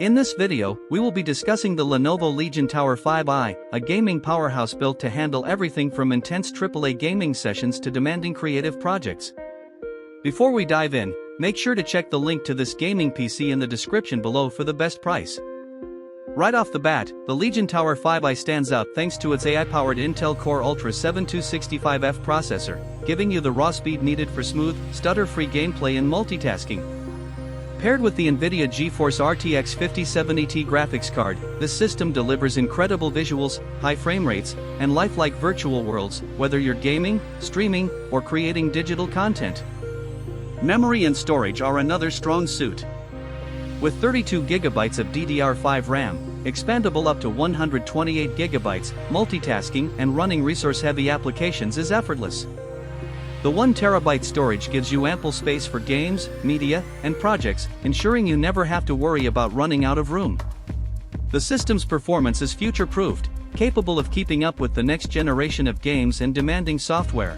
In this video, we will be discussing the Lenovo Legion Tower 5i, a gaming powerhouse built to handle everything from intense AAA gaming sessions to demanding creative projects. Before we dive in, make sure to check the link to this gaming PC in the description below for the best price. Right off the bat, the Legion Tower 5i stands out thanks to its AI-powered Intel Core Ultra 7265F processor, giving you the raw speed needed for smooth, stutter-free gameplay and multitasking. Paired with the NVIDIA GeForce RTX 5070 graphics card, this system delivers incredible visuals, high frame rates, and lifelike virtual worlds, whether you're gaming, streaming, or creating digital content. Memory and storage are another strong suit. With 32GB of DDR5 RAM, expandable up to 128GB, multitasking and running resource-heavy applications is effortless. The 1TB storage gives you ample space for games, media, and projects, ensuring you never have to worry about running out of room. The system's performance is future-proofed, capable of keeping up with the next generation of games and demanding software.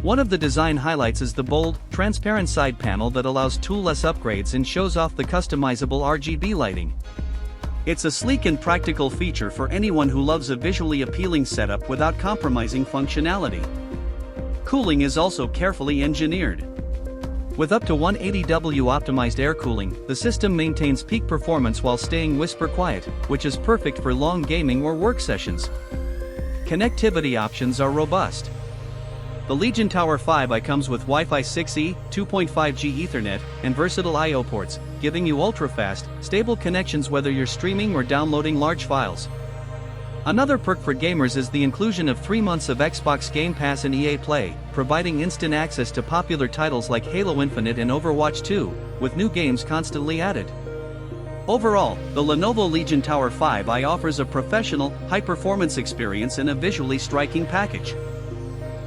One of the design highlights is the bold, transparent side panel that allows tool-less upgrades and shows off the customizable RGB lighting. It's a sleek and practical feature for anyone who loves a visually appealing setup without compromising functionality. Cooling is also carefully engineered. With up to 180W optimized air cooling, the system maintains peak performance while staying whisper quiet, which is perfect for long gaming or work sessions. Connectivity options are robust. The Legion Tower 5i comes with Wi-Fi 6E, 2.5G Ethernet, and versatile I/O ports, giving you ultra-fast, stable connections whether you're streaming or downloading large files. Another perk for gamers is the inclusion of 3 months of Xbox Game Pass and EA Play, providing instant access to popular titles like Halo Infinite and Overwatch 2, with new games constantly added. Overall, the Lenovo Legion Tower 5i offers a professional, high-performance experience in a visually striking package.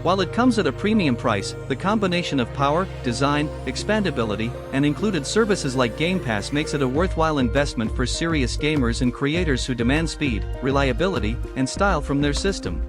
While it comes at a premium price, the combination of power, design, expandability, and included services like Game Pass makes it a worthwhile investment for serious gamers and creators who demand speed, reliability, and style from their system.